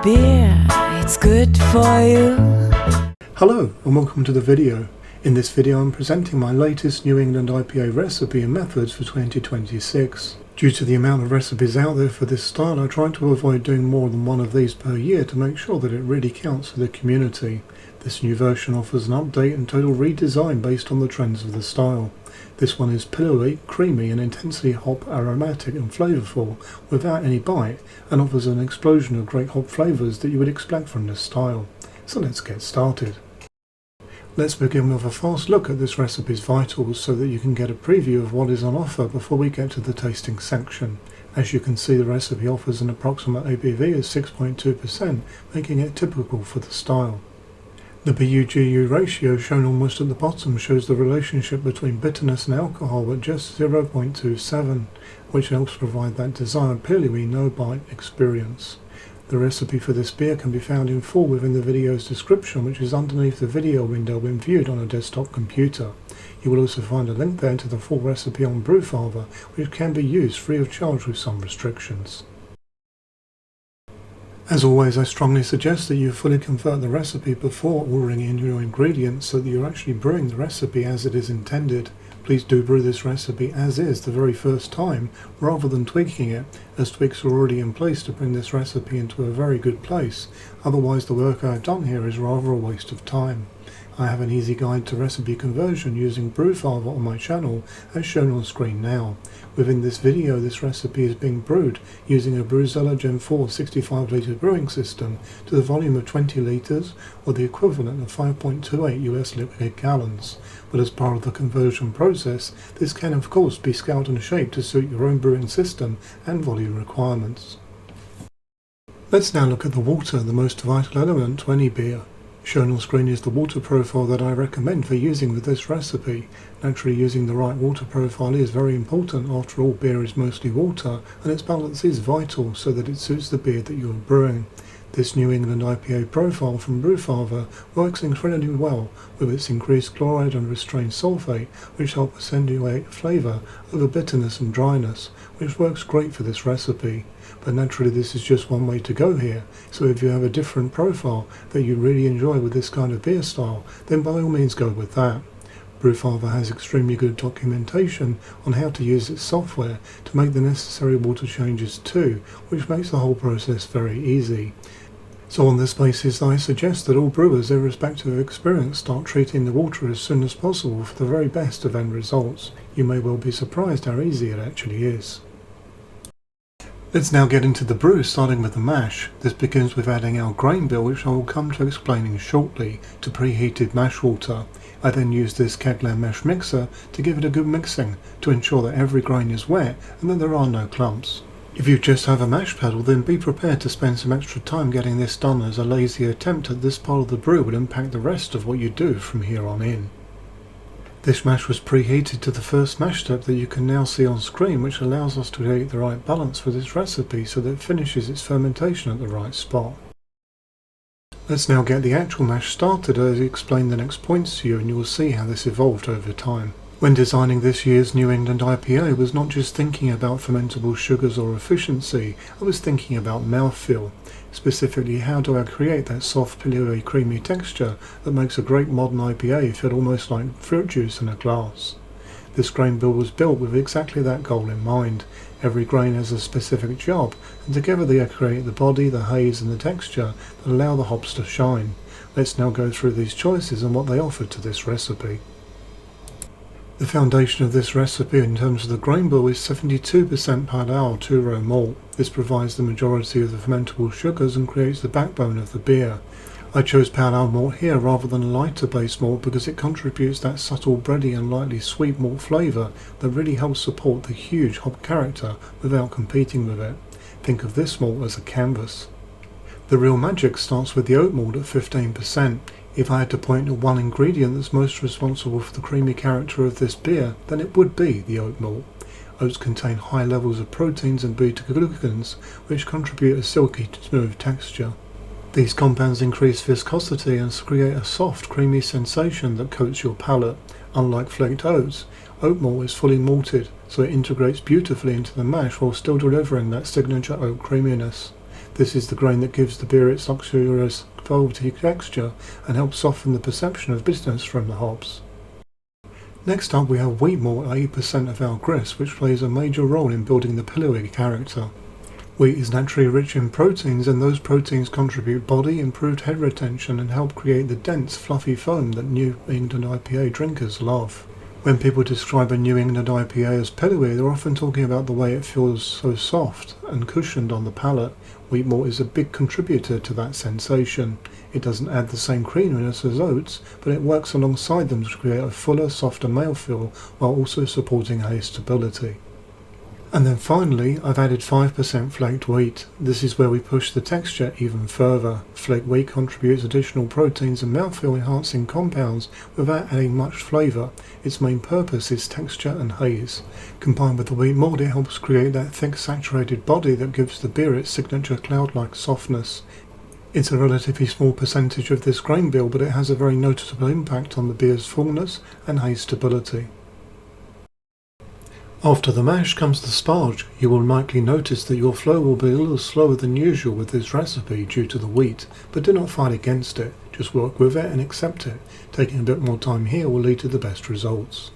beer, it's good for you. Hello and welcome to the video. In this video I'm presenting my latest New England IPA recipe and methods for 2026. Due to the amount of recipes out there for this style, I try to avoid doing more than one of these per year to make sure that it really counts for the community. This new version offers an update and total redesign based on the trends of the style. This one is pillowy, creamy and intensely hop, aromatic and flavourful without any bite, and offers an explosion of great hop flavours that you would expect from this style. So let's get started. Let's begin with a fast look at this recipe's vitals so that you can get a preview of what is on offer before we get to the tasting section. As you can see, the recipe offers an approximate ABV of 6.2%, making it typical for the style. The BU-GU ratio shown almost at the bottom shows the relationship between bitterness and alcohol at just 0.27, which helps provide that desired pillowy no-bite experience. The recipe for this beer can be found in full within the video's description, which is underneath the video window when viewed on a desktop computer. You will also find a link there to the full recipe on Brewfather, which can be used free of charge with some restrictions. As always, I strongly suggest that you fully convert the recipe before ordering in your ingredients so that you're actually brewing the recipe as it is intended. Please do brew this recipe as is the very first time, rather than tweaking it, as tweaks are already in place to bring this recipe into a very good place. Otherwise, the work I have done here is rather a waste of time. I have an easy guide to recipe conversion using Brewfather on my channel, as shown on screen now. Within this video, this recipe is being brewed using a Brewzilla Gen 4 65 litre brewing system to the volume of 20 litres, or the equivalent of 5.28 US liquid gallons. But as part of the conversion process, this can of course be scaled and shaped to suit your own brewing system and volume requirements. Let's now look at the water, the most vital element to any beer. Shown on screen is the water profile that I recommend for using with this recipe. Naturally, using the right water profile is very important. After all, beer is mostly water, and its balance is vital so that it suits the beer that you are brewing. This New England IPA profile from Brewfather works incredibly well with its increased chloride and restrained sulfate, which help accentuate flavour over bitterness and dryness, which works great for this recipe. But naturally, this is just one way to go here, so if you have a different profile that you really enjoy with this kind of beer style, then by all means go with that. Brewfather has extremely good documentation on how to use its software to make the necessary water changes too, which makes the whole process very easy. So on this basis, I suggest that all brewers, irrespective of experience, start treating the water as soon as possible for the very best of end results. You may well be surprised how easy it actually is. Let's now get into the brew, starting with the mash. This begins with adding our grain bill, which I will come to explaining shortly, to preheated mash water. I then use this Kegler mesh mixer to give it a good mixing, to ensure that every grain is wet and that there are no clumps. If you just have a mash pedal, then be prepared to spend some extra time getting this done, as a lazy attempt at this part of the brew will impact the rest of what you do from here on in. This mash was preheated to the first mash step that you can now see on screen, which allows us to create the right balance for this recipe so that it finishes its fermentation at the right spot. Let's now get the actual mash started as I explain the next points to you, and you will see how this evolved over time. When designing this year's New England IPA, I was not just thinking about fermentable sugars or efficiency, I was thinking about mouthfeel. Specifically, how do I create that soft, pillowy, creamy texture that makes a great modern IPA feel almost like fruit juice in a glass? This grain bill was built with exactly that goal in mind. Every grain has a specific job, and together they create the body, the haze and the texture that allow the hops to shine. Let's now go through these choices and what they offer to this recipe. The foundation of this recipe in terms of the grain bill is 72% pale ale 2-row malt. This provides the majority of the fermentable sugars and creates the backbone of the beer. I chose pale ale malt here rather than a lighter base malt because it contributes that subtle bready and lightly sweet malt flavour that really helps support the huge hop character without competing with it. Think of this malt as a canvas. The real magic starts with the oat malt at 15%. If I had to point to one ingredient that's most responsible for the creamy character of this beer, then it would be the oat malt. Oats contain high levels of proteins and beta-glucans, which contribute a silky, smooth texture. These compounds increase viscosity and create a soft, creamy sensation that coats your palate. Unlike flaked oats, oat malt is fully malted, so it integrates beautifully into the mash while still delivering that signature oat creaminess. This is the grain that gives the beer its luxurious velvety texture and helps soften the perception of bitterness from the hops. Next up we have wheat malt at 8% of our grist, which plays a major role in building the pillowy character. Wheat is naturally rich in proteins, and those proteins contribute body, improved head retention, and help create the dense, fluffy foam that New England IPA drinkers love. When people describe a New England IPA as pillowy, they're often talking about the way it feels so soft and cushioned on the palate. Wheat malt is a big contributor to that sensation. It doesn't add the same creaminess as oats, but it works alongside them to create a fuller, softer mouthfeel while also supporting haze stability. And then finally, I've added 5% flaked wheat. This is where we push the texture even further. Flaked wheat contributes additional proteins and mouthfeel enhancing compounds without adding much flavour. Its main purpose is texture and haze. Combined with the wheat malt, it helps create that thick saturated body that gives the beer its signature cloud-like softness. It's a relatively small percentage of this grain bill, but it has a very noticeable impact on the beer's fullness and haze stability. After the mash comes the sparge. You will likely notice that your flow will be a little slower than usual with this recipe due to the wheat, but do not fight against it, just work with it and accept it. Taking a bit more time here will lead to the best results.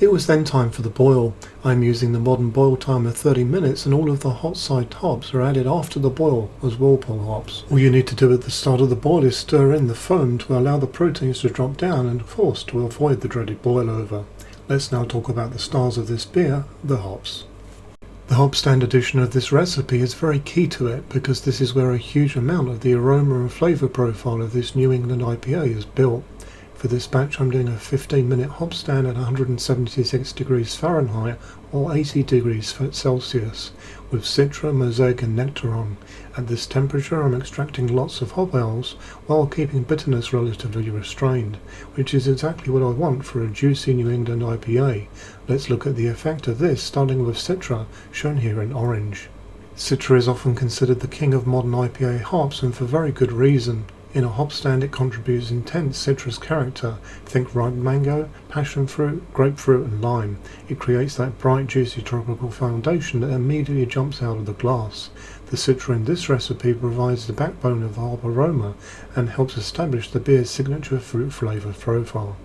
It was then time for the boil. I am using the modern boil time of 30 minutes, and all of the hot side hops are added after the boil as whirlpool hops. All you need to do at the start of the boil is stir in the foam to allow the proteins to drop down and of course to avoid the dreaded boil over. Let's now talk about the stars of this beer, the hops. The hop stand edition of this recipe is very key to it because this is where a huge amount of the aroma and flavour profile of this New England IPA is built. For this batch I'm doing a 15-minute hop stand at 176 degrees Fahrenheit or 80 degrees Celsius with Citra, Mosaic and Nectaron. At this temperature I'm extracting lots of hop oils while keeping bitterness relatively restrained, which is exactly what I want for a juicy New England IPA. Let's look at the effect of this, starting with Citra, shown here in orange. Citra is often considered the king of modern IPA hops, and for very good reason. In a hop stand it contributes intense citrus character. Think ripe mango, passion fruit, grapefruit and lime. It creates that bright juicy tropical foundation that immediately jumps out of the glass. The Citra in this recipe provides the backbone of the hop aroma and helps establish the beer's signature fruit flavour profile.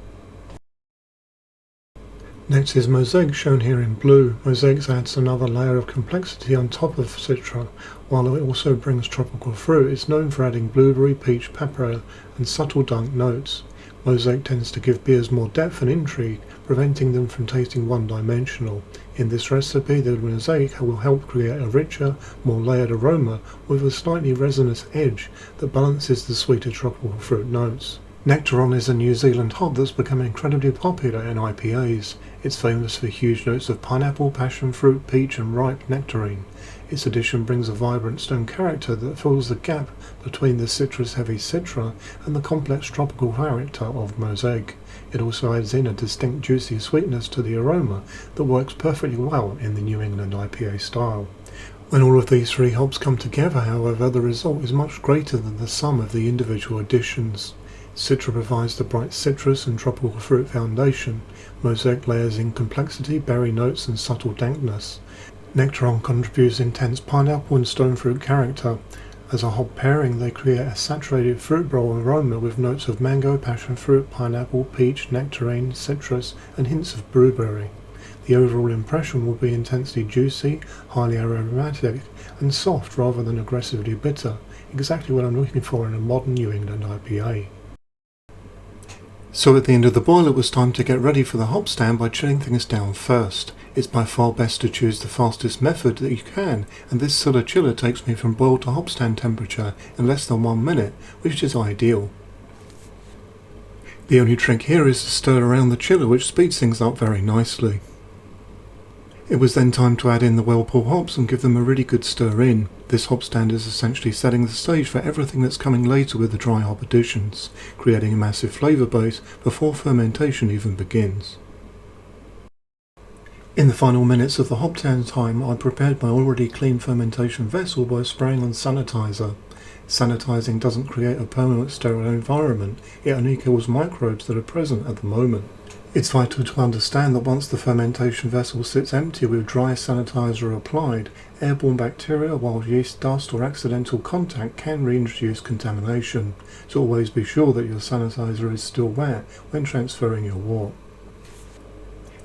Next is Mosaic, shown here in blue. Mosaic adds another layer of complexity on top of Citra, while it also brings tropical fruit. It's known for adding blueberry, peach, pepper and subtle dark notes. Mosaic tends to give beers more depth and intrigue, preventing them from tasting one-dimensional. In this recipe, the Mosaic will help create a richer, more layered aroma with a slightly resinous edge that balances the sweeter tropical fruit notes. Nectaron is a New Zealand hop that's become incredibly popular in IPAs. It's famous for huge notes of pineapple, passion fruit, peach and ripe nectarine. Its addition brings a vibrant stone character that fills the gap between the citrus-heavy Citra and the complex tropical character of Mosaic. It also adds in a distinct juicy sweetness to the aroma that works perfectly well in the New England IPA style. When all of these three hops come together, however, the result is much greater than the sum of the individual additions. Citra provides the bright citrus and tropical fruit foundation. Mosaic layers in complexity, berry notes and subtle dankness. Nectaron contributes intense pineapple and stone fruit character. As a hop pairing, they create a saturated fruit bowl aroma with notes of mango, passion fruit, pineapple, peach, nectarine, citrus and hints of blueberry. The overall impression will be intensely juicy, highly aromatic and soft rather than aggressively bitter, exactly what I'm looking for in a modern New England IPA. So at the end of the boil it was time to get ready for the hop stand by chilling things down first. It's by far best to choose the fastest method that you can, and this Silla chiller takes me from boil to hop stand temperature in less than 1 minute, which is ideal. The only trick here is to stir around the chiller, which speeds things up very nicely. It was then time to add in the whirlpool hops and give them a really good stir in. This hop stand is essentially setting the stage for everything that's coming later with the dry hop additions, creating a massive flavour base before fermentation even begins. In the final minutes of the hop stand time, I prepared my already clean fermentation vessel by spraying on sanitizer. Sanitizing doesn't create a permanent sterile environment, it only kills microbes that are present at the moment. It's vital to understand that once the fermentation vessel sits empty with dry sanitizer applied, airborne bacteria, wild yeast, dust or accidental contact can reintroduce contamination, so always be sure that your sanitizer is still wet when transferring your wort.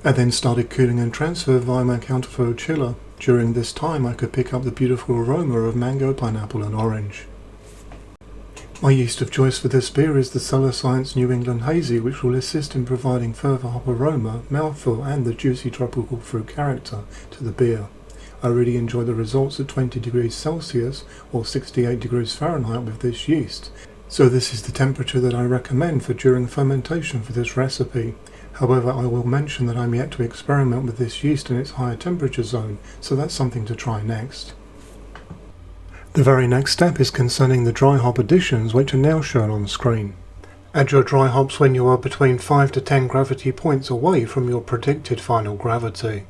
I then started cooling and transfer via my counterflow chiller. During this time I could pick up the beautiful aroma of mango, pineapple and orange. My yeast of choice for this beer is the Cellar Science New England Hazy, which will assist in providing further hop aroma, mouthfeel and the juicy tropical fruit character to the beer. I really enjoy the results at 20 degrees Celsius or 68 degrees Fahrenheit with this yeast, so this is the temperature that I recommend for during fermentation for this recipe. However, I will mention that I'm yet to experiment with this yeast in its higher temperature zone, so that's something to try next. The very next step is concerning the dry hop additions, which are now shown on screen. Add your dry hops when you are between 5 to 10 gravity points away from your predicted final gravity.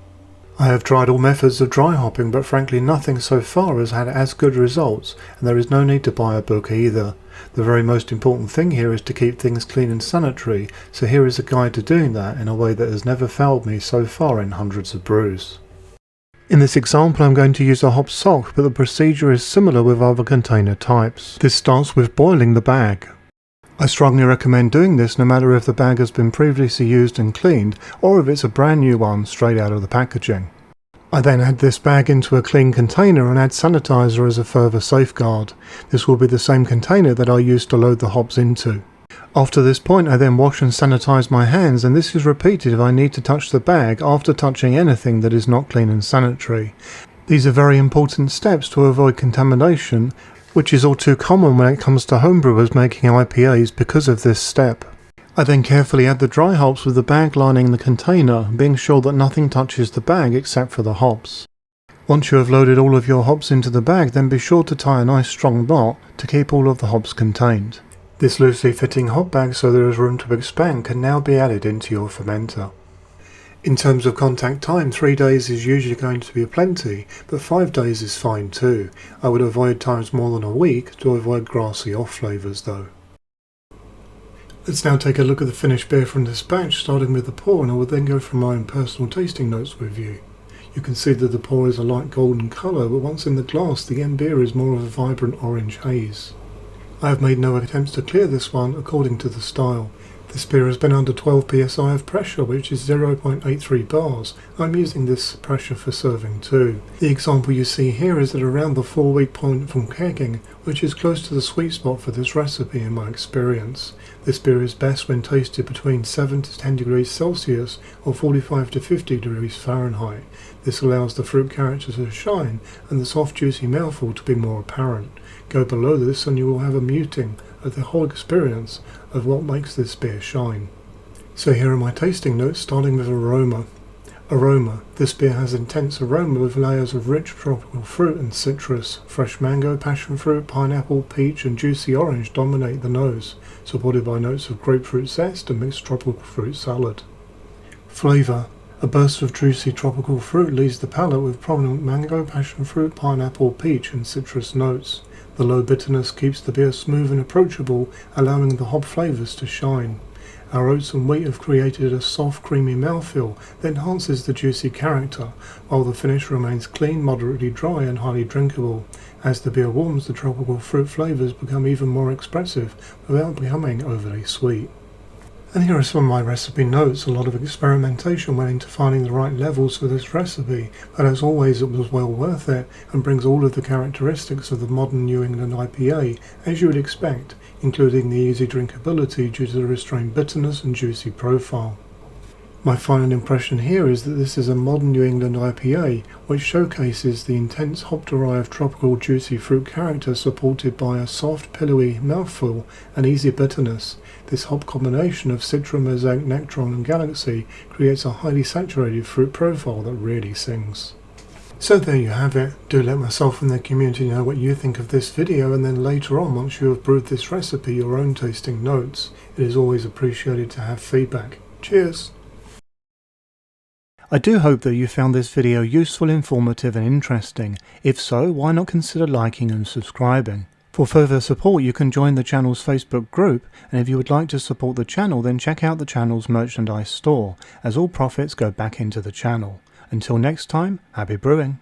I have tried all methods of dry hopping, but frankly nothing so far has had as good results, and there is no need to buy a book either. The very most important thing here is to keep things clean and sanitary, so here is a guide to doing that in a way that has never failed me so far in hundreds of brews. In this example I'm going to use a hop sock, but the procedure is similar with other container types. This starts with boiling the bag. I strongly recommend doing this no matter if the bag has been previously used and cleaned, or if it's a brand new one straight out of the packaging. I then add this bag into a clean container and add sanitizer as a further safeguard. This will be the same container that I used to load the hops into. After this point I then wash and sanitize my hands, and this is repeated if I need to touch the bag after touching anything that is not clean and sanitary. These are very important steps to avoid contamination, which is all too common when it comes to homebrewers making IPAs because of this step. I then carefully add the dry hops with the bag lining the container, being sure that nothing touches the bag except for the hops. Once you have loaded all of your hops into the bag, then be sure to tie a nice strong knot to keep all of the hops contained. This loosely fitting hop bag, so there is room to expand, can now be added into your fermenter. In terms of contact time, 3 days is usually going to be plenty, but 5 days is fine too. I would avoid times more than a week to avoid grassy off flavours though. Let's now take a look at the finished beer from this batch, starting with the pour, and I will then go through my own personal tasting notes with you. You can see that the pour is a light golden colour, but once in the glass the end beer is more of a vibrant orange haze. I have made no attempts to clear this one according to the style. This beer has been under 12 psi of pressure, which is 0.83 bars. I'm using this pressure for serving too. The example you see here is at around the 4-week point from kegging, which is close to the sweet spot for this recipe in my experience. This beer is best when tasted between 7 to 10 degrees Celsius or 45 to 50 degrees Fahrenheit. This allows the fruit character to shine and the soft juicy mouthfeel to be more apparent. Go below this and you will have a muting of the whole experience of what makes this beer shine. So here are my tasting notes, starting with aroma. Aroma. This beer has intense aroma with layers of rich tropical fruit and citrus. Fresh mango, passion fruit, pineapple, peach and juicy orange dominate the nose, supported by notes of grapefruit zest and mixed tropical fruit salad. Flavour. A burst of juicy tropical fruit leaves the palate with prominent mango, passion fruit, pineapple, peach and citrus notes. The low bitterness keeps the beer smooth and approachable, allowing the hop flavours to shine. Our oats and wheat have created a soft, creamy mouthfeel that enhances the juicy character, while the finish remains clean, moderately dry and highly drinkable. As the beer warms, the tropical fruit flavours become even more expressive without becoming overly sweet. And here are some of my recipe notes. A lot of experimentation went into finding the right levels for this recipe, but as always it was well worth it and brings all of the characteristics of the modern New England IPA, as you would expect, including the easy drinkability due to the restrained bitterness and juicy profile. My final impression here is that this is a modern New England IPA, which showcases the intense hop-derived tropical juicy fruit character supported by a soft, pillowy mouthfeel and easy bitterness. This hop combination of Citra, Mosaic, Nectron and Galaxy creates a highly saturated fruit profile that really sings. So there you have it. Do let myself and the community know what you think of this video, and then later on, once you have brewed this recipe, your own tasting notes. It is always appreciated to have feedback. Cheers! I do hope that you found this video useful, informative and interesting. If so, why not consider liking and subscribing? For further support, you can join the channel's Facebook group, and if you would like to support the channel, then check out the channel's merchandise store, as all profits go back into the channel. Until next time, happy brewing!